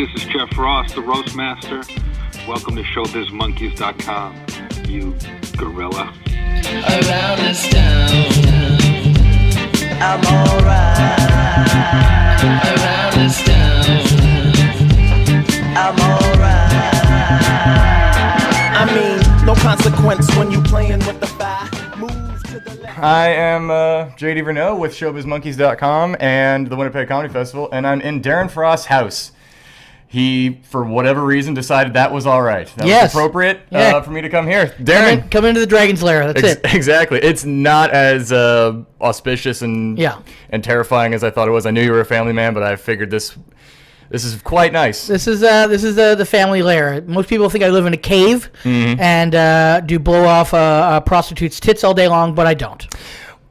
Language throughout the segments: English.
this is Jeff Frost, the Roast Master. Welcome to ShowbizMonkeys.com, you gorilla. Around this town, I'm alright. Around this town, I'm alright. I mean, no consequence when you playing with the fire. Move to the left. I am JD Renaud with ShowbizMonkeys.com and the Winnipeg Comedy Festival, and I'm in Darren Frost's house. He, for whatever reason, decided that was all right. That was appropriate for me to come here. Darren, come into the Dragon's Lair. That's it. Exactly. It's not as auspicious and terrifying as I thought it was. I knew you were a family man, but I figured this is quite nice. This is the family lair. Most people think I live in a cave and do blow off a prostitute's tits all day long, but I don't.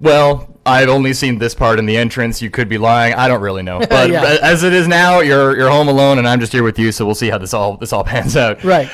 Well, I've only seen this part in the entrance. You could be lying. I don't really know. But as it is now, you're home alone, and I'm just here with you. So we'll see how this all pans out. Right.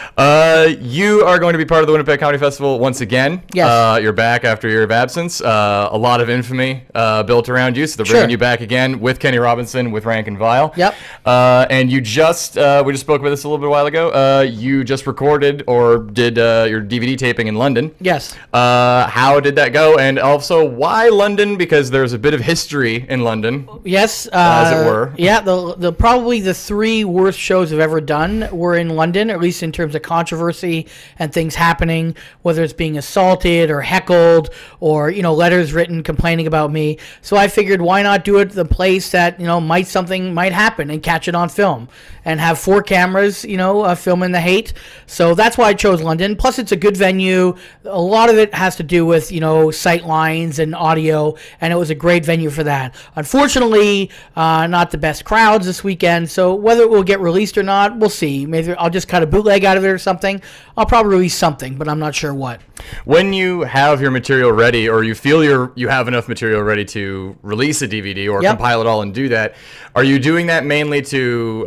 You are going to be part of the Winnipeg Comedy Festival once again. Yes. You're back after a year of absence. A lot of infamy built around you, so they're bringing you back again with Kenny Robinson, with Rank and Vile. Yep. And you we just spoke about this a little bit a while ago. You just recorded or did your DVD taping in London. Yes. How did that go? And also, why London? Because there's a bit of history in London. Yes. As it were. Yeah, the probably the three worst shows I've ever done were in London, at least in terms of controversy and things happening, whether it's being assaulted or heckled or, letters written complaining about me. So I figured, why not do it the place that, something might happen and catch it on film and have 4 cameras, filming the hate. So that's why I chose London. Plus, it's a good venue. A lot of it has to do with, sight lines and audio, and it was a great venue for that. Unfortunately, not the best crowds this weekend, so whether it will get released or not, we'll see. Maybe I'll just cut a bootleg out of it or something. I'll probably release something, but I'm not sure what. When you have your material ready, or you feel you have enough material ready to release a DVD or compile it all and do that, are you doing that mainly to,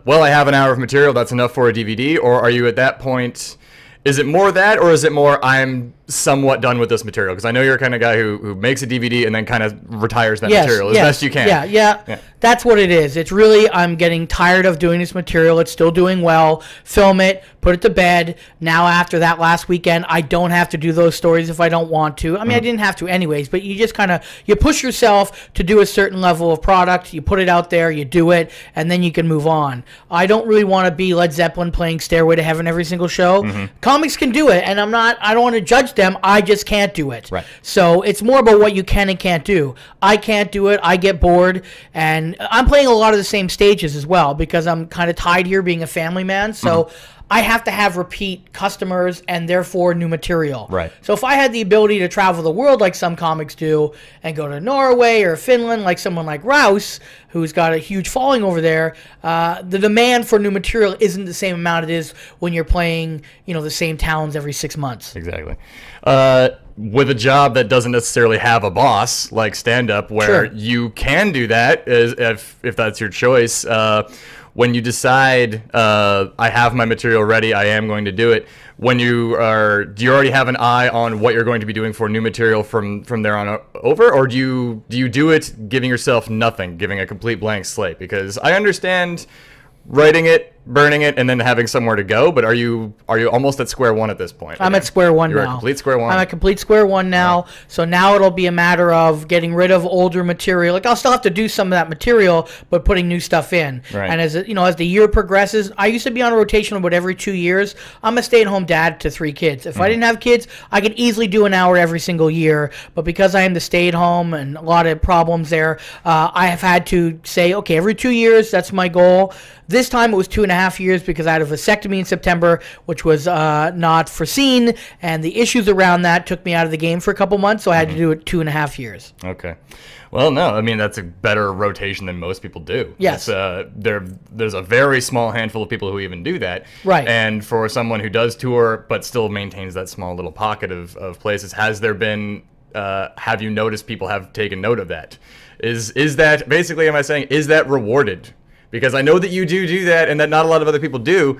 I have an hour of material, that's enough for a DVD, or are you at that point... Is it more that, or is it more I'm somewhat done with this material? Because I know you're the kind of guy who makes a DVD and then kind of retires that material as best you can. Yeah. That's what it is. It's really, I'm getting tired of doing this material. It's still doing well. Film it, put it to bed. Now, after that last weekend, I don't have to do those stories if I don't want to. I mean, I didn't have to anyways, but you just kind of, you push yourself to do a certain level of product. You put it out there, you do it, and then you can move on. I don't really want to be Led Zeppelin playing Stairway to Heaven every single show. Comics can do it, and I don't want to judge them. I just can't do it. Right. So it's more about what you can and can't do. I can't do it. I get bored, and I'm playing a lot of the same stages as well because I'm kind of tied here being a family man. So I have to have repeat customers and therefore new material. Right. So if I had the ability to travel the world like some comics do and go to Norway or Finland like someone like Rouse, who's got a huge following over there, the demand for new material isn't the same amount it is when you're playing, the same towns every 6 months. Exactly. With a job that doesn't necessarily have a boss, like stand-up, where you can do that if that's your choice. When you decide, I have my material ready, I am going to do it, do you already have an eye on what you're going to be doing for new material from there on over, or do you do it giving yourself nothing, giving a complete blank slate? Because I understand writing it, burning it, and then having somewhere to go, but are you almost at square one at this point? I'm at square one now. You're at complete square one? I'm at complete square one now. Right. So now it'll be a matter of getting rid of older material. Like, I'll still have to do some of that material, but putting new stuff in. Right. And as the year progresses, I used to be on a rotation about every 2 years. I'm a stay-at-home dad to 3 kids. If I didn't have kids, I could easily do an hour every single year. But because I am the stay-at-home and a lot of problems there, I have had to say, okay, every 2 years, that's my goal. This time it was 2.5 years because I had a vasectomy in September, which was not foreseen, and the issues around that took me out of the game for a couple months, so I had to do it 2.5 years. Okay. Well, no, I mean, that's a better rotation than most people do. Yes. There's a very small handful of people who even do that. Right. And for someone who does tour but still maintains that small little pocket of places, has there been, have you noticed people have taken note of that? Is that, basically, am I saying, is that rewarded? Because I know that you do that and that not a lot of other people do.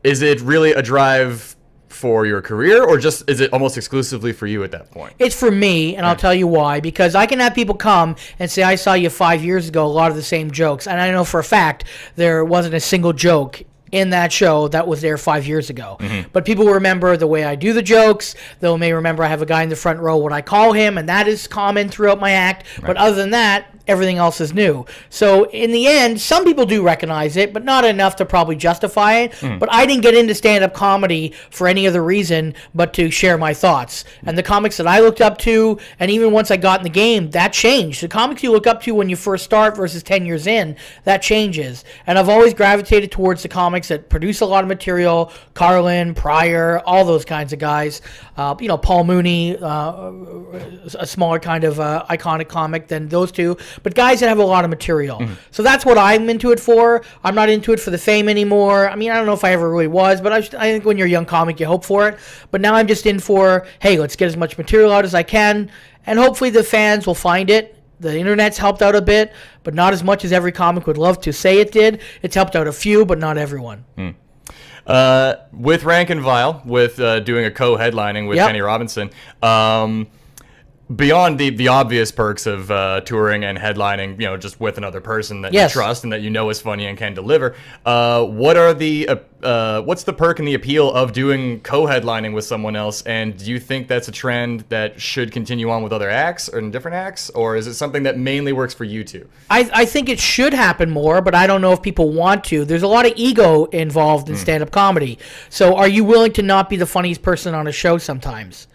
Is it really a drive for your career, or just is it almost exclusively for you at that point? It's for me, and I'll tell you why. Because I can have people come and say, I saw you 5 years ago, a lot of the same jokes. And I know for a fact there wasn't a single joke in that show that was there 5 years ago. But people remember the way I do the jokes. They may remember I have a guy in the front row, what I call him, and that is common throughout my act. But other than that, everything else is new. So in the end, some people do recognize it, but not enough to probably justify it. But I didn't get into stand-up comedy for any other reason but to share my thoughts. And the comics that I looked up to, and even once I got in the game, that changed. The comics you look up to when you first start versus 10 years in, that changes. And I've always gravitated towards the comics that produce a lot of material, Carlin, Pryor, all those kinds of guys. You know, Paul Mooney, a smaller kind of iconic comic than those two. But guys that have a lot of material. So that's what I'm into it for. I'm not into it for the fame anymore. I mean, I don't know if I ever really was, but I think when you're a young comic, you hope for it. But now I'm just in for, hey, let's get as much material out as I can, and hopefully the fans will find it. The internet's helped out a bit, but not as much as every comic would love to say it did. It's helped out a few, but not everyone. With Rank and Vile, with doing a co-headlining with Kenny Robinson, beyond the obvious perks of touring and headlining, you know, just with another person that you trust and that you know is funny and can deliver, what are the what's the perk and the appeal of doing co-headlining with someone else? And do you think that's a trend that should continue on with other acts or in different acts, or is it something that mainly works for you two? I think it should happen more, but I don't know if people want to. There's a lot of ego involved in stand-up comedy. So are you willing to not be the funniest person on a show sometimes?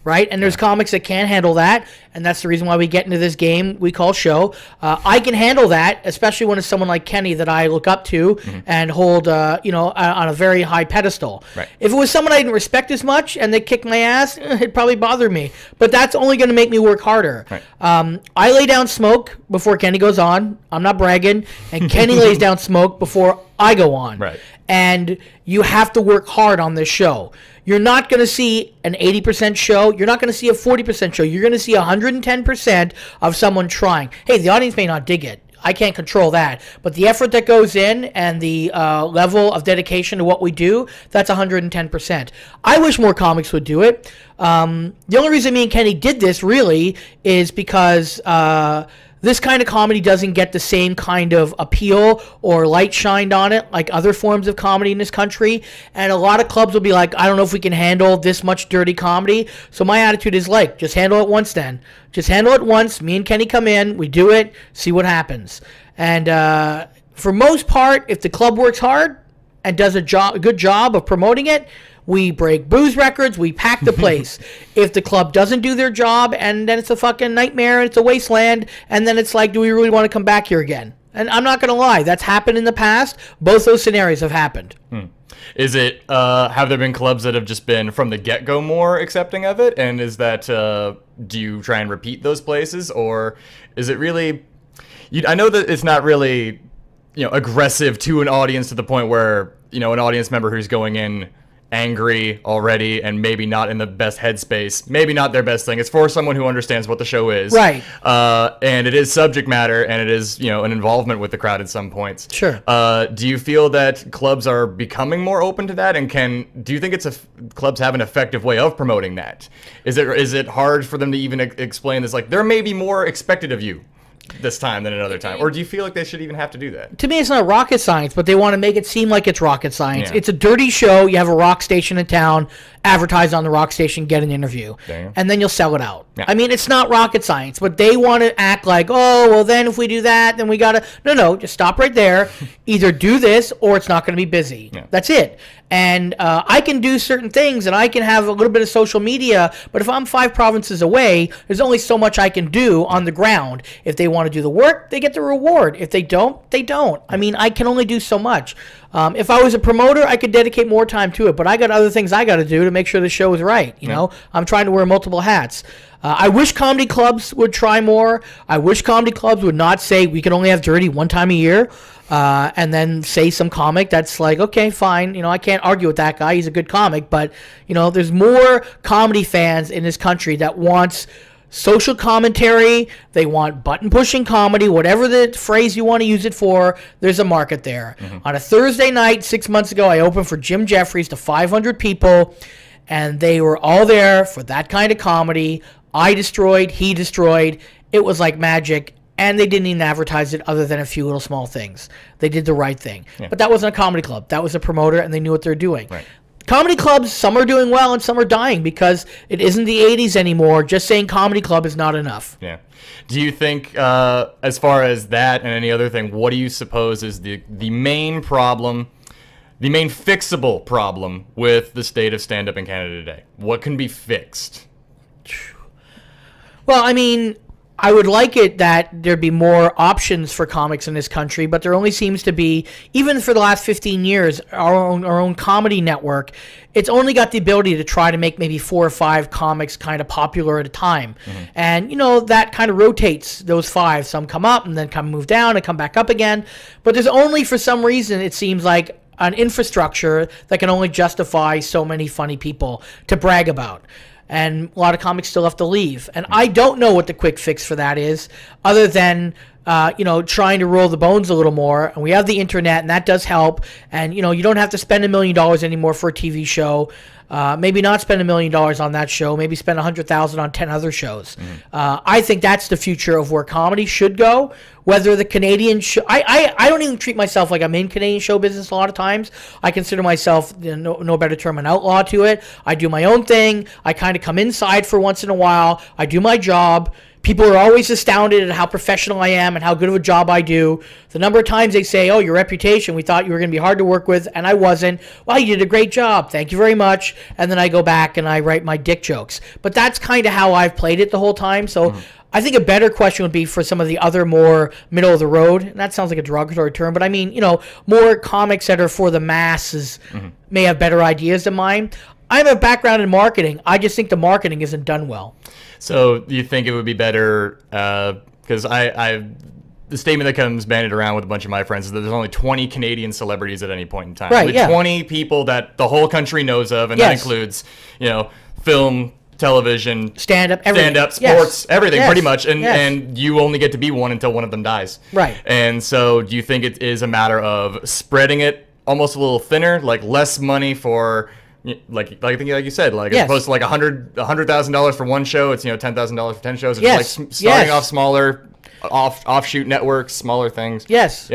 Right? And there's comics that can't handle that, and that's the reason why we get into this game we call show. I can handle that, especially when it's someone like Kenny that I look up to and hold, you know, on a very high pedestal. If it was someone I didn't respect as much and they kicked my ass, it'd probably bother me. But that's only going to make me work harder. I lay down smoke before Kenny goes on. I'm not bragging. And Kenny lays down smoke before I go on. And you have to work hard on this show. You're not going to see an 80% show. You're not going to see a 40% show. You're going to see 110% of someone trying. Hey, the audience may not dig it. I can't control that. But the effort that goes in and the level of dedication to what we do, that's 110%. I wish more comics would do it. The only reason me and Kenny did this, really, is because this kind of comedy doesn't get the same kind of appeal or light shined on it like other forms of comedy in this country. And a lot of clubs will be like, I don't know if we can handle this much dirty comedy. So my attitude is like, just handle it once then. Just handle it once. Me and Kenny come in, we do it, see what happens. And for most part, if the club works hard and does a good job of promoting it, we break booze records. We pack the place. If the club doesn't do their job, and then it's a fucking nightmare, and it's a wasteland, and then it's like, do we really want to come back here again? And I'm not going to lie. That's happened in the past. Both those scenarios have happened. Is it, have there been clubs that have just been from the get-go more accepting of it? And is that, do you try and repeat those places? Or is it really, I know that it's not really, you know, aggressive to an audience to the point where, you know, an audience member who's going in angry already and maybe not in the best headspace, maybe not their best thing. It's for someone who understands what the show is. Right. And it is subject matter, and it is, you know, an involvement with the crowd at some points. Sure. Do you feel that clubs are becoming more open to that? And do you think clubs have an effective way of promoting that? Is it hard for them to even explain this? Like, there may be more expected of you this time than another time, or do you feel like they should even have to do that? To me, it's not rocket science, but they want to make it seem like it's rocket science. It's a dirty show. You have a rock station in town, advertise on the rock station, get an interview, and then you'll sell it out. I mean, it's not rocket science, but they want to act like, oh, well, then if we do that, then we gotta no, just stop right there. Either do this or it's not going to be busy. That's it. And I can do certain things, and I can have a little bit of social media, but if I'm 5 provinces away, there's only so much I can do on the ground. If they want to do the work, they get the reward. If they don't, they don't. I mean, I can only do so much. If I was a promoter, I could dedicate more time to it, but I got other things I got to do to make sure the show is right. You know, I'm trying to wear multiple hats. I wish comedy clubs would try more. I wish comedy clubs would not say we can only have dirty one time a year, and then say some comic that's like, okay, fine. You know, I can't argue with that guy. He's a good comic, but you know, there's more comedy fans in this country that wants social commentary. They want button-pushing comedy, whatever the phrase you want to use it for. There's a market there. On a Thursday night 6 months ago, I opened for Jim Jeffries to 500 people. and they were all there for that kind of comedy. I destroyed, he destroyed. It was like magic, and they didn't even advertise it other than a few little small things. They did the right thing. Yeah. But that wasn't a comedy club. That was a promoter, and they knew what they're doing. Right. Comedy clubs, some are doing well and some are dying because it isn't the 80s anymore. Just saying comedy club is not enough. Yeah. Do you think, as far as that and any other thing, what do you suppose is the main problem, the main fixable problem with the state of stand-up in Canada today? What can be fixed? Well, I mean, I would like it that there'd be more options for comics in this country, but there only seems to be, even for the last 15 years, our own comedy network, it's only got the ability to try to make maybe 4 or 5 comics kind of popular at a time. Mm-hmm. And, you know, that kind of rotates those 5. Some come up and then move down and come back up again. But there's only, for some reason, it seems like, an infrastructure that can only justify so many funny people to brag about. And a lot of comics still have to leave. And I don't know what the quick fix for that is, other than, you know, trying to roll the bones a little more. And we have the internet, and that does help. And, you know, you don't have to spend $1 million anymore for a TV show. Maybe not spend $1 million on that show. Maybe spend $100,000 on 10 other shows. I think that's the future of where comedy should go. Whether the Canadian show, I don't even treat myself like I'm in Canadian show business a lot of times. I consider myself, no better term, an outlaw to it. I do my own thing. I kind of come inside for once in a while. I do my job. People are always astounded at how professional I am and how good of a job I do. The number of times they say, oh, your reputation, we thought you were going to be hard to work with, and I wasn't. Well, you did a great job. Thank you very much. And then I go back and I write my dick jokes. But that's kind of how I've played it the whole time. So I think a better question would be for some of the other more middle of the road. And that sounds like a derogatory term, but I mean, you know, more comics that are for the masses may have better ideas than mine. I have a background in marketing. I just think the marketing isn't done well. So you think it would be better, because the statement that comes banded around with a bunch of my friends is that there's only 20 Canadian celebrities at any point in time. Right, only 20 people that the whole country knows of, and that includes, you know, film, television, stand-up, sports, everything pretty much, and you only get to be one until one of them dies. Right. And so do you think it is a matter of spreading it almost a little thinner, like less money for... Like you said, like as opposed to like $100,000 for one show, it's, you know, $10,000 for 10 shows. It's like starting off smaller, offshoot networks, smaller things. Yes.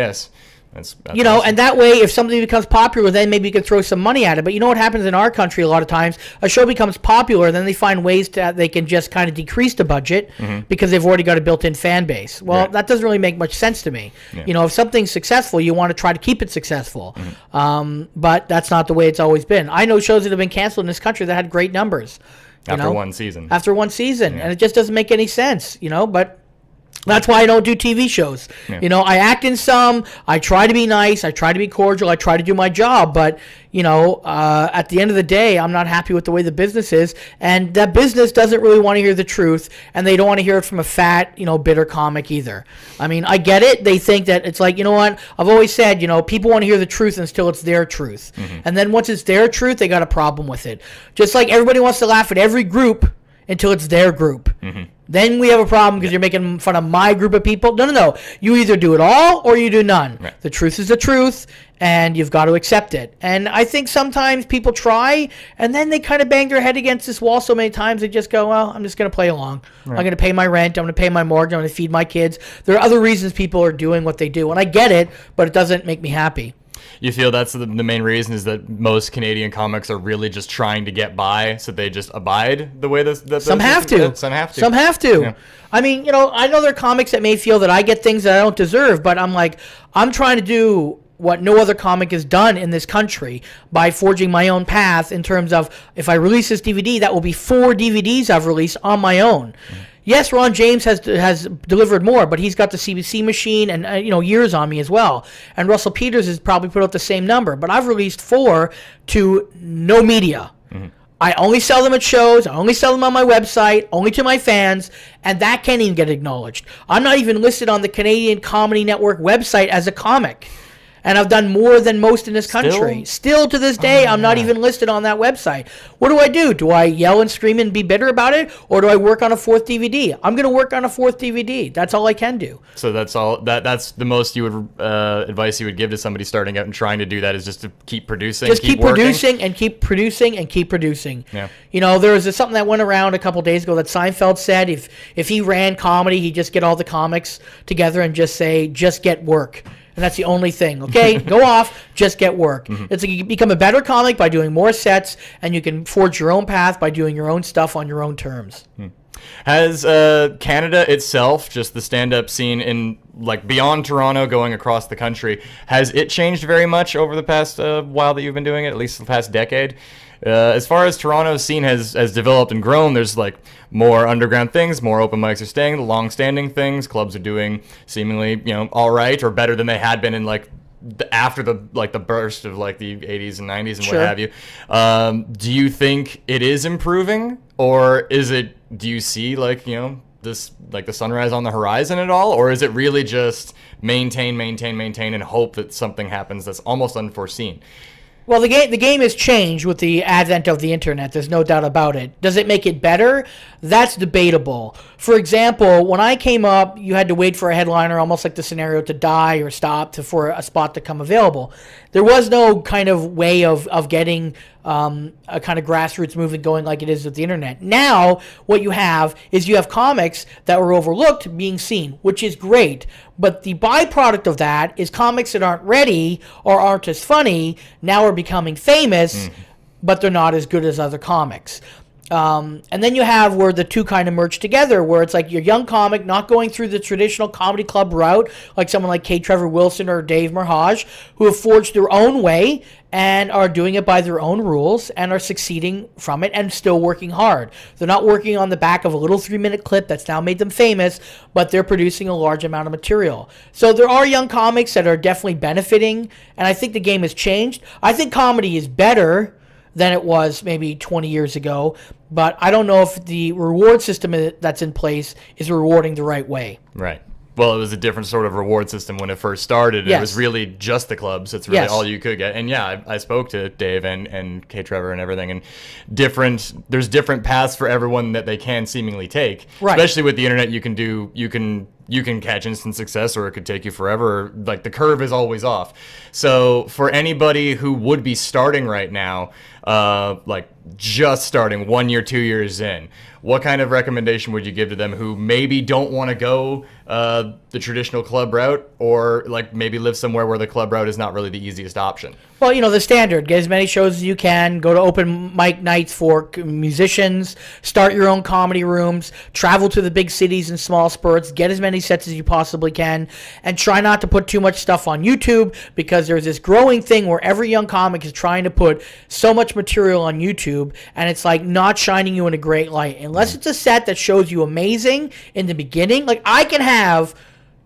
That's you know, awesome. And that way, if something becomes popular, then maybe you can throw some money at it. But you know what happens in our country a lot of times? A show becomes popular, then they find ways that they can just kind of decrease the budget because they've already got a built-in fan base. Well, that doesn't really make much sense to me. Yeah. You know, if something's successful, you want to try to keep it successful. But that's not the way it's always been. I know shows that have been canceled in this country that had great numbers. After one season. And it just doesn't make any sense, you know, but... That's why I don't do TV shows. Yeah. You know, I act in some. I try to be nice. I try to be cordial. I try to do my job. But, you know, at the end of the day, I'm not happy with the way the business is. And that business doesn't really want to hear the truth. And they don't want to hear it from a fat, you know, bitter comic either. I mean, I get it. They think that it's like, you know what? I've always said, you know, people want to hear the truth until it's their truth. And then once it's their truth, they got a problem with it. Just like everybody wants to laugh at every group until it's their group. Then we have a problem because you're making fun of my group of people. No. You either do it all or you do none. Right. The truth is the truth, and you've got to accept it. And I think sometimes people try, and then they kind of bang their head against this wall so many times, they just go, well, I'm just going to play along. Right. I'm going to pay my rent. I'm going to pay my mortgage. I'm going to feed my kids. There are other reasons people are doing what they do, and I get it, but it doesn't make me happy. You feel that's the main reason is that most Canadian comics are really just trying to get by, so they just abide the way that some have to. Some have to. Yeah. I mean, you know, I know there are comics that may feel that I get things that I don't deserve, but I'm like, I'm trying to do what no other comic has done in this country by forging my own path in terms of if I release this DVD, that will be 4 DVDs I've released on my own. Yes, Ron James has delivered more, but he's got the CBC machine and you know, years on me as well. And Russell Peters has probably put out the same number, but I've released 4 to no media. I only sell them at shows. I only sell them on my website, only to my fans, and that can't even get acknowledged. I'm not even listed on the Canadian Comedy Network website as a comic. And I've done more than most in this country. Still to this day, I'm not even listed on that website. What do? Do I yell and scream and be bitter about it? Or do I work on a 4th DVD? I'm going to work on a 4th DVD. That's all I can do. So that's all. That's the most you would advice you would give to somebody starting out and trying to do that is just to keep producing. Just keep working. producing and keep producing and keep producing. Yeah. You know, there was something that went around a couple days ago that Seinfeld said if he ran comedy, he'd just get all the comics together and just say, just get work. And that's the only thing, okay? Go off, just get work. It's like you become a better comic by doing more sets, and you can forge your own path by doing your own stuff on your own terms. Has Canada itself, just the stand-up scene in like beyond Toronto, going across the country, has it changed very much over the past while that you've been doing it, at least the past decade? As far as Toronto's scene has developed and grown, there's like more underground things, more open mics are staying, the long-standing things, clubs are doing seemingly, all right or better than they had been in like after the burst of like the 80s and 90s and Sure. what have you. Do you think it is improving, or do you see like this like the sunrise on the horizon at all, or is it really just maintain and hope that something happens that's almost unforeseen? Well, the game has changed with the advent of the internet. There's no doubt about it. Does it make it better? That's debatable. For example, when I came up, you had to wait for a headliner, almost like the scenario, to die or stop for a spot to come available. There was no kind of way of getting a kind of grassroots movement going like it is with the internet. Now, what you have is you have comics that were overlooked being seen, which is great. But the byproduct of that is comics that aren't ready or aren't as funny now are becoming famous, but they're not as good as other comics. And then you have where the two kind of merge together, where it's like your young comic not going through the traditional comedy club route, like someone like K. Trevor Wilson or Dave Merhage, who have forged their own way and are doing it by their own rules and are succeeding from it and still working hard. They're not working on the back of a little 3-minute clip that's now made them famous, but they're producing a large amount of material. So there are young comics that are definitely benefiting, and I think the game has changed. I think comedy is better than it was maybe 20 years ago, but I don't know if the reward system that's in place is rewarding the right way. Right. Well, it was a different sort of reward system when it first started. Yes. It was really just the clubs. It's really Yes. all you could get. And yeah, I spoke to Dave and K. Trevor and everything, and there's different paths for everyone that they can seemingly take. Right. Especially with the internet, you can catch instant success, or it could take you forever. Like the curve is always off. So for anybody who would be starting right now, like just starting 1 year, 2 years in, what kind of recommendation would you give to them who maybe don't want to go the traditional club route, or like maybe live somewhere where the club route is not really the easiest option? Well, the standard. Get as many shows as you can. Go to open mic nights for musicians. Start your own comedy rooms. Travel to the big cities in small spurts. Get as many sets as you possibly can. And try not to put too much stuff on YouTube, because there's this growing thing where every young comic is trying to put so much material on YouTube, and it's like not shining you in a great light. Unless it's a set that shows you amazing in the beginning. Like I can have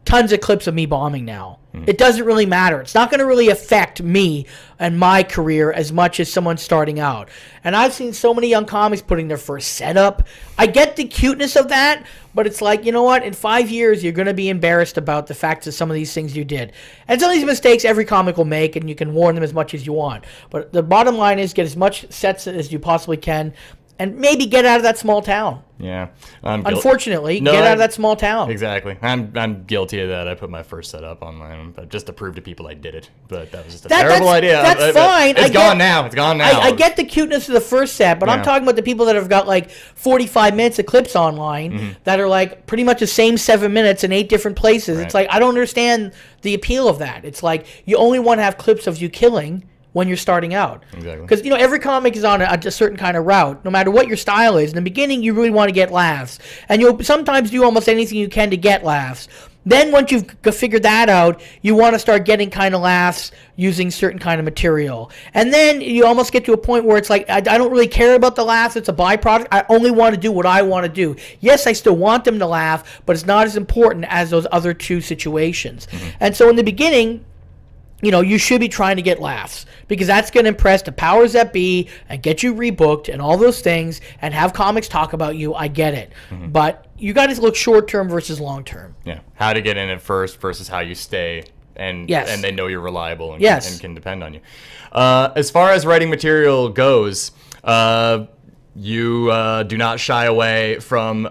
tons of clips of me bombing now. It doesn't really matter. It's not going to really affect me and my career as much as someone starting out. And I've seen so many young comics putting their first setup. I get the cuteness of that, but it's like, you know what? In 5 years, you're going to be embarrassed about the fact that some of these things you did. And some of these mistakes every comic will make, and you can warn them as much as you want. But the bottom line is get as much sets as you possibly can, and maybe get out of that small town. Yeah. Unfortunately, get out of that small town. Exactly. I'm guilty of that. I put my first set up online, but just to prove to people I did it. But that was just a terrible idea. That's fine. It's gone now. It's gone now. I get the cuteness of the first set, but I'm talking about the people that have got like 45 minutes of clips online that are like pretty much the same 7 minutes in 8 different places. Right. It's like, I don't understand the appeal of that. It's like you only want to have clips of you killing when you're starting out. Exactly. Because, every comic is on a certain kind of route, no matter what your style is. In the beginning, you really want to get laughs. And you'll sometimes do almost anything you can to get laughs. Then once you've figured that out, you want to start getting kind of laughs using certain kind of material. And then you almost get to a point where it's like, I don't really care about the laughs. It's a byproduct. I only want to do what I want to do. Yes, I still want them to laugh, but it's not as important as those other two situations. And so in the beginning, you should be trying to get laughs, because that's going to impress the powers that be and get you rebooked and all those things and have comics talk about you. I get it. But you got to look short-term versus long-term. Yeah. How to get in at first versus how you stay and Yes. and they know you're reliable and, Yes. and can depend on you. As far as writing material goes, you do not shy away from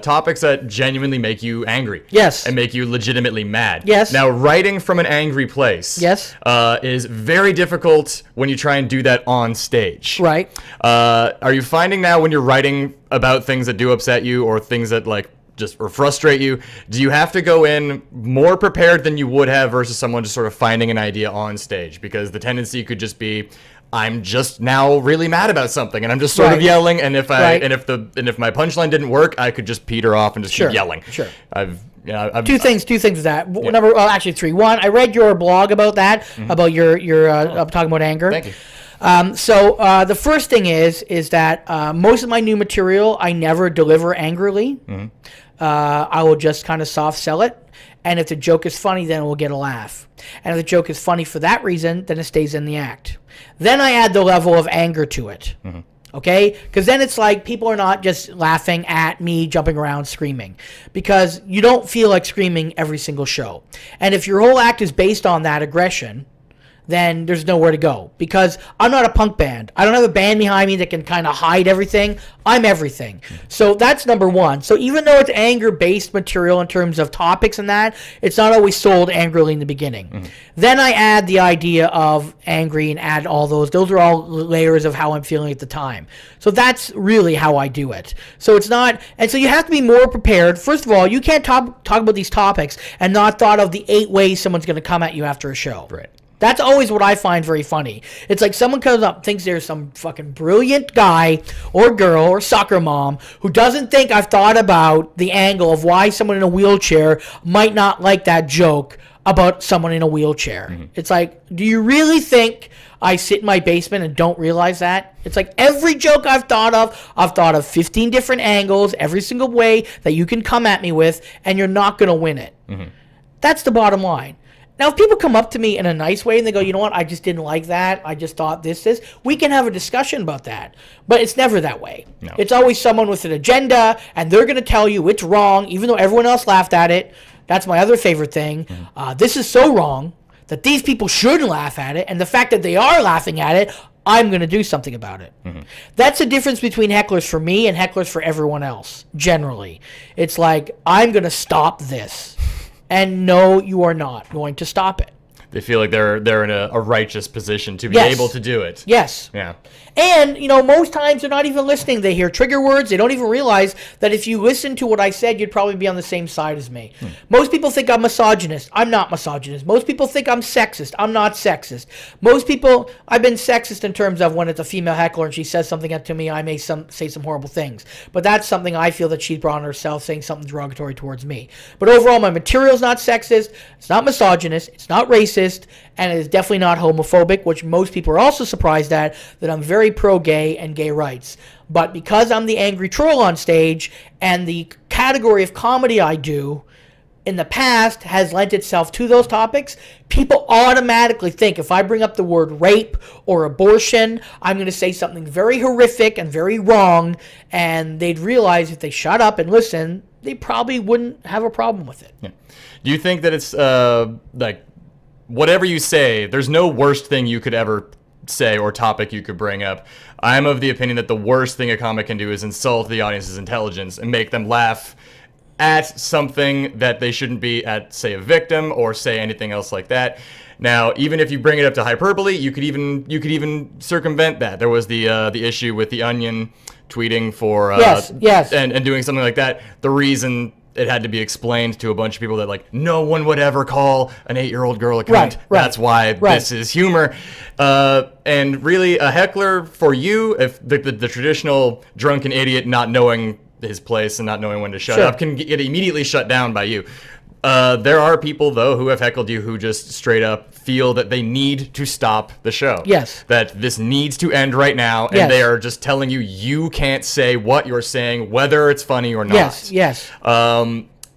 topics that genuinely make you angry. Yes. And make you legitimately mad. Yes. Now, writing from an angry place is very difficult when you try and do that on stage. Right. Are you finding now when you're writing about things that do upset you or things that or frustrate you, do you have to go in more prepared than you would have versus someone just sort of finding an idea on stage? Because the tendency could just be, I'm just now really mad about something, and I'm just sort of yelling. And if if my punchline didn't work, I could just peter off and just keep yelling. Sure. I've two things with that. Actually three. One, I read your blog about that, about your talking about anger. Thank you. So the first thing is that most of my new material I never deliver angrily. I will just kind of soft sell it. And if the joke is funny, then it will get a laugh. And if the joke is funny for that reason, then it stays in the act. Then I add the level of anger to it. Okay? Because then it's like people are not just laughing at me jumping around screaming. Because you don't feel like screaming every single show. And if your whole act is based on that aggression, then there's nowhere to go. Because I'm not a punk band. I don't have a band behind me that can kind of hide everything. I'm everything. So that's number one. So even though it's anger-based material in terms of topics and that, it's not always sold angrily in the beginning. Then I add the idea of angry and add all those. Those are all layers of how I'm feeling at the time. So that's really how I do it. So it's not, and so you have to be more prepared. First of all, you can't talk about these topics and not thought of the 8 ways someone's going to come at you after a show. Right. That's always what I find very funny. It's like someone comes up, thinks there's some fucking brilliant guy or girl or soccer mom who doesn't think I've thought about the angle of why someone in a wheelchair might not like that joke about someone in a wheelchair. It's like, do you really think I sit in my basement and don't realize that? It's like every joke I've thought of 15 different angles, every single way that you can come at me with, and you're not going to win it. That's the bottom line. Now, if people come up to me in a nice way and they go, you know what, I just didn't like that, I just thought this, we can have a discussion about that. But it's never that way. No. It's always someone with an agenda, and they're going to tell you it's wrong, even though everyone else laughed at it. That's my other favorite thing. This is so wrong that these people shouldn't laugh at it, and the fact that they are laughing at it, I'm going to do something about it. That's the difference between hecklers for me and hecklers for everyone else, generally. It's like, I'm going to stop this. And no, you are not going to stop it. They feel like they're in a righteous position to be able to do it. Yes. Yeah. And, you know, most times they're not even listening. They hear trigger words. They don't even realize that if you listen to what I said, you'd probably be on the same side as me. Most people think I'm misogynist. I'm not misogynist. Most people think I'm sexist. I'm not sexist. Most people, I've been sexist in terms of when it's a female heckler and she says something to me, I may say some horrible things. But that's something I feel that she's brought on herself, saying something derogatory towards me. But overall, my material's not sexist. It's not misogynist. It's not racist. And it is definitely not homophobic, which most people are also surprised at, that I'm very pro-gay and gay rights. But because I'm the angry troll on stage, and the category of comedy I do in the past has lent itself to those topics, people automatically think if I bring up the word rape or abortion, I'm going to say something very horrific and very wrong, and they'd realize if they shut up and listen, they probably wouldn't have a problem with it. Yeah. Do you think that it's like, whatever you say, there's no worst thing you could ever say or topic you could bring up? I'm of the opinion that the worst thing a comic can do is insult the audience's intelligence and make them laugh at something that they shouldn't be at, say, a victim, or say anything else like that. Now, even if you bring it up to hyperbole, you could even circumvent that. There was the issue with the Onion tweeting for yes. and doing something like that. The reason it had to be explained to a bunch of people that, like, no one would ever call an 8-year-old girl a cunt. Right. That's why this is humor. And really, a heckler for you, if the traditional drunken idiot not knowing his place and not knowing when to shut up can get immediately shut down by you. There are people, though, who have heckled you who just straight up feel that they need to stop the show. Yes. That this needs to end right now, and they are just telling you you can't say what you're saying, whether it's funny or not. Yes.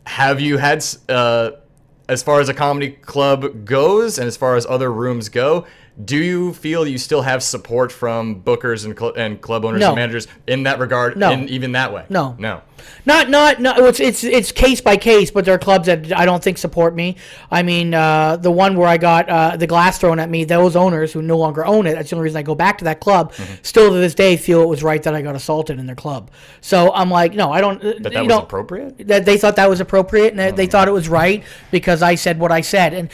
Have you had, as far as a comedy club goes and as far as other rooms go, Do you feel you still have support from bookers and club owners No. and managers in that regard? No. In even that way? No. No. No. It's case by case, but there are clubs that I don't think support me. I mean, the one where I got the glass thrown at me, those owners who no longer own it, that's the only reason I go back to that club, still to this day feel it was right that I got assaulted in their club. So I'm like, no, I don't. That was appropriate? That they thought that was appropriate, and they thought it was right because I said what I said. And,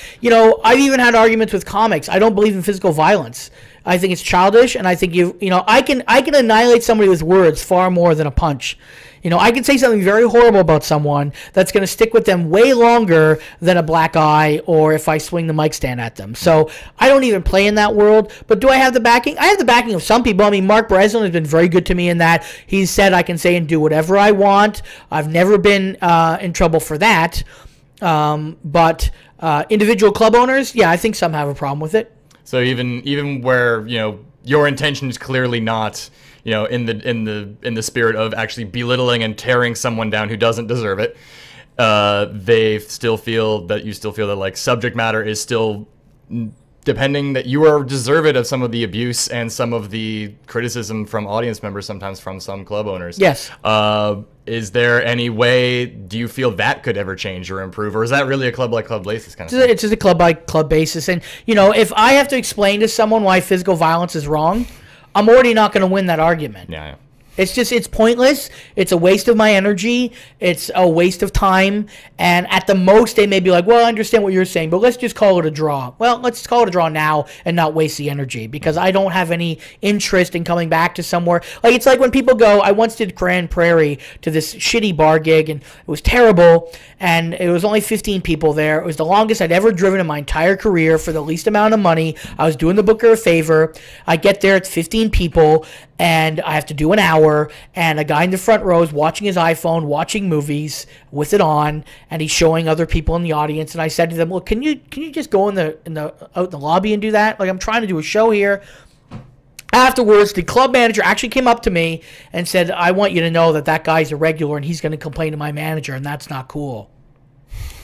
I've even had arguments with comics. I don't believe in physical violence. I think it's childish, and I think I can annihilate somebody with words far more than a punch. I can say something very horrible about someone that's going to stick with them way longer than a black eye or if I swing the mic stand at them. So I don't even play in that world. But do I have the backing? I have the backing of some people. I mean, Mark Breslin has been very good to me in that he said I can say and do whatever I want. I've never been in trouble for that. But individual club owners, yeah, I think some have a problem with it. So even where your intention is clearly not in the spirit of actually belittling and tearing someone down who doesn't deserve it, you still feel that like subject matter is still depending that you are deserved of some of the abuse and some of the criticism from audience members, sometimes from some club owners. Yes. Is there any way, do you feel that could ever change or improve? Or is that really a club-by-club basis kind of thing? It's just a club-by-club basis. And, if I have to explain to someone why physical violence is wrong, I'm already not going to win that argument. Yeah. It's pointless. It's a waste of my energy. It's a waste of time. And at the most, they may be like, well, I understand what you're saying, but let's just call it a draw. Well, let's call it a draw now and not waste the energy because I don't have any interest in coming back to somewhere. Like, it's like when people go, I once did Grand Prairie to this shitty bar gig, and it was terrible, and it was only 15 people there. It was the longest I'd ever driven in my entire career for the least amount of money. I was doing the booker a favor. I get there, it's 15 people, and I have to do an hour, and a guy in the front row is watching his iPhone, watching movies with it on, and he's showing other people in the audience. And I said to them, "Look, can you just go out in the lobby and do that? Like, I'm trying to do a show here." Afterwards, the club manager actually came up to me and said, "I want you to know that guy's a regular, and he's going to complain to my manager, and that's not cool."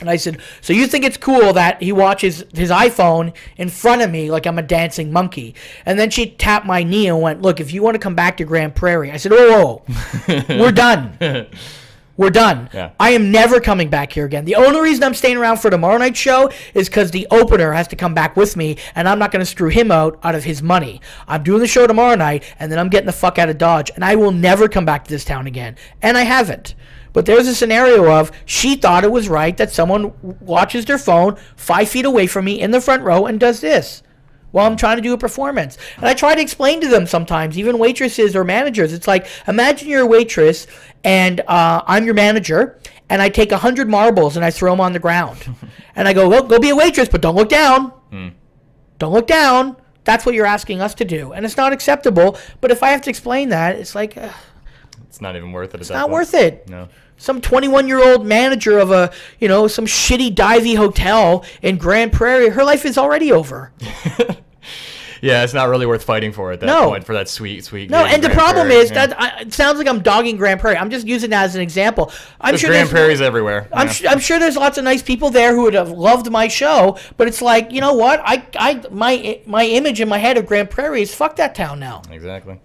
And I said, so you think it's cool that he watches his iPhone in front of me like I'm a dancing monkey? And then she tapped my knee and went, look, if you want to come back to Grand Prairie. I said, whoa, we're done. We're done. Yeah. I am never coming back here again. The only reason I'm staying around for tomorrow night's show is because the opener has to come back with me, and I'm not going to screw him out of his money. I'm doing the show tomorrow night, and then I'm getting the fuck out of Dodge, and I will never come back to this town again. And I haven't. But there's a scenario of she thought it was right that someone watches their phone 5 feet away from me in the front row and does this while I'm trying to do a performance. And I try to explain to them sometimes, even waitresses or managers. It's like, imagine you're a waitress and I'm your manager, and I take 100 marbles and I throw them on the ground. And I go, well, go be a waitress, but don't look down. Don't look down. That's what you're asking us to do. And it's not acceptable. But if I have to explain that, it's like... it's not even worth it. It's not worth it. No. Some 21-year-old manager of some shitty divey hotel in Grand Prairie, her life is already over. Yeah, it's not really worth fighting for at that point, for that sweet No, and the problem Prairie. is that it sounds like I'm dogging Grand Prairie. I'm just using that as an example. I'm sure Grand Prairie's everywhere. I'm sure there's lots of nice people there who would have loved my show, but it's like, you know what? My image in my head of Grand Prairie is fuck that town now. Exactly.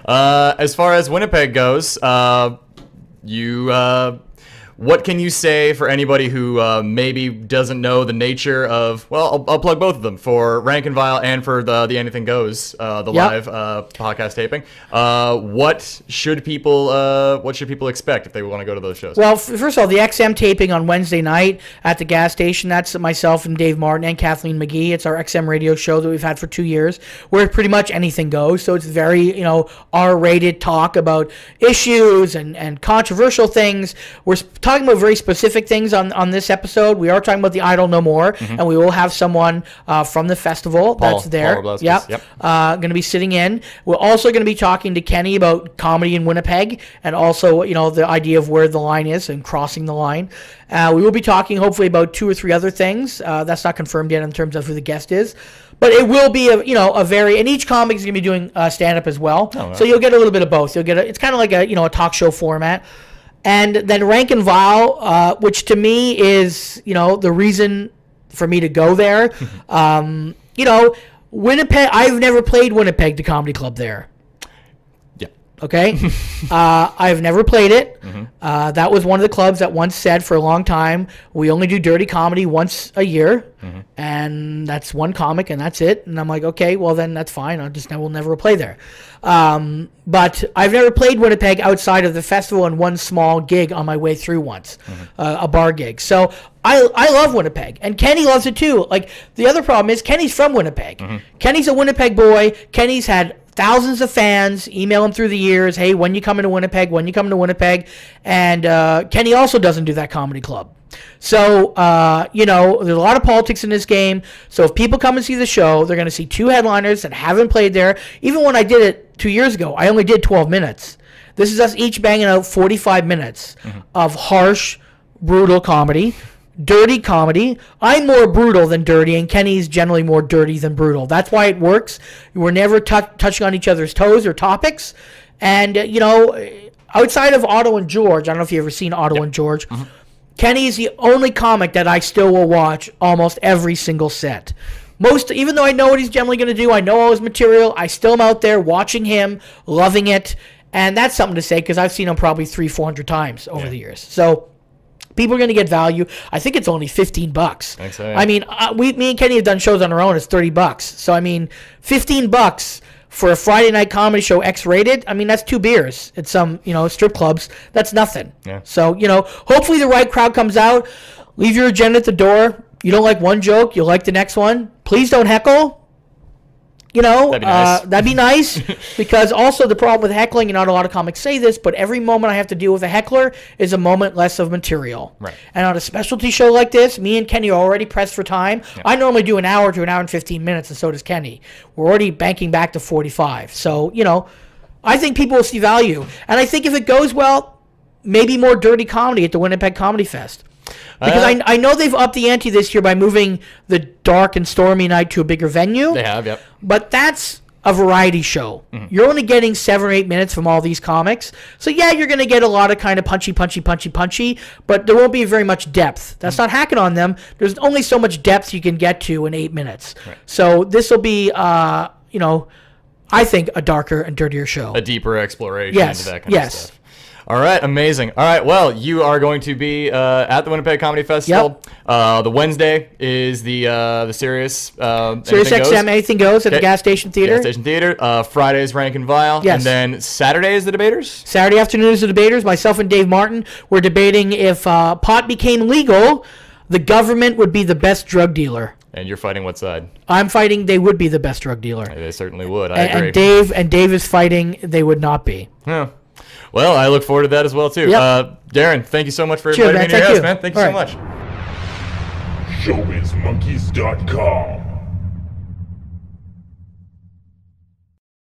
As far as Winnipeg goes, what can you say for anybody who maybe doesn't know the nature of? Well, I'll plug both of them for Rank and Vile and for the Anything Goes, live podcast taping. What should people expect if they want to go to those shows? Well, first of all, the XM taping on Wednesday night at the gas station. That's myself and Dave Martin and Kathleen McGee. It's our XM radio show that we've had for 2 years, where pretty much anything goes. So it's very R-rated talk about issues and controversial things. We're talking about very specific things on this episode. We are talking about the Idol No More, and we will have someone from the festival that's there. Yep. Going to be sitting in. We're also going to be talking to Kenny about comedy in Winnipeg, and also the idea of where the line is and crossing the line. We will be talking hopefully about 2 or 3 other things. That's not confirmed yet in terms of who the guest is. But it will be a very, and each comic is going to be doing stand-up as well. So you'll get a little bit of both. You'll get it's kind of like a talk show format. And then Rank and Vile, which to me is, the reason for me to go there. Winnipeg, I've never played Winnipeg, the comedy club there. Yeah. Okay? I've never played it. That was one of the clubs that once said for a long time, we only do dirty comedy once a year, and that's one comic, and that's it. And I'm like, okay, well, then that's fine. We'll never play there. But I've never played Winnipeg outside of the festival and one small gig on my way through once, a bar gig. So I love Winnipeg, and Kenny loves it too. Like, the other problem is Kenny's from Winnipeg. Kenny's a Winnipeg boy. Kenny's had thousands of fans email him through the years, hey, when you coming to Winnipeg, when you coming to Winnipeg? And Kenny also doesn't do that comedy club. So, there's a lot of politics in this game. So if people come and see the show, they're going to see two headliners that haven't played there. Even when I did it 2 years ago, I only did 12 minutes. This is us each banging out 45 minutes of harsh, brutal comedy. Dirty comedy. I'm more brutal than dirty, and Kenny's generally more dirty than brutal. That's why it works. We're never touching on each other's toes or topics. And, outside of Otto and George, I don't know if you've ever seen Otto and George, Kenny is the only comic that I still will watch almost every single set. Even though I know what he's generally going to do, I know all his material, I still am out there watching him, loving it. And that's something to say, because I've seen him probably 300-400 times over the years. So people are going to get value. I think it's only $15. Thanks, yeah. I mean, me and Kenny have done shows on our own. It's $30. So I mean, $15 for a Friday night comedy show X-rated. I mean, that's 2 beers at some strip clubs. That's nothing. Yeah. So hopefully the right crowd comes out. Leave your agenda at the door. You don't like one joke, you'll like the next one. Please don't heckle. That'd be nice. That'd be nice, because also the problem with heckling, and not a lot of comics say this, but every moment I have to deal with a heckler is a moment less of material. Right. And on a specialty show like this, me and Kenny are already pressed for time. Yeah. I normally do an hour to an hour and 15 minutes, and so does Kenny. We're already banking back to 45. So, I think people will see value. And I think if it goes well, maybe more dirty comedy at the Winnipeg Comedy Fest. Because I know they've upped the ante this year by moving the dark and stormy night to a bigger venue. They have, yep. But that's a variety show. You're only getting 7 or 8 minutes from all these comics. So, yeah, you're going to get a lot of kind of punchy, but there won't be very much depth. That's not hacking on them. There's only so much depth you can get to in 8 minutes. Right. So this will be, I think, a darker and dirtier show. A deeper exploration into that kind of stuff. All right, amazing. All right, well, you are going to be at the Winnipeg Comedy Festival. Yep. The Wednesday is the Sirius XM Anything Goes at the Gas Station Theater. Gas Station Theater. Friday is Rank and Vile. Yes. And then Saturday is the Debaters? Saturday afternoon is the Debaters. Myself and Dave Martin, we're debating if pot became legal, the government would be the best drug dealer. And you're fighting what side? I'm fighting they would be the best drug dealer. They certainly would. I agree. And Dave is fighting they would not be. Yeah. Well, I look forward to that as well, too. Yep. Darren, thank you so much for inviting me to your house, man. Thank you so much. ShowbizMonkeys.com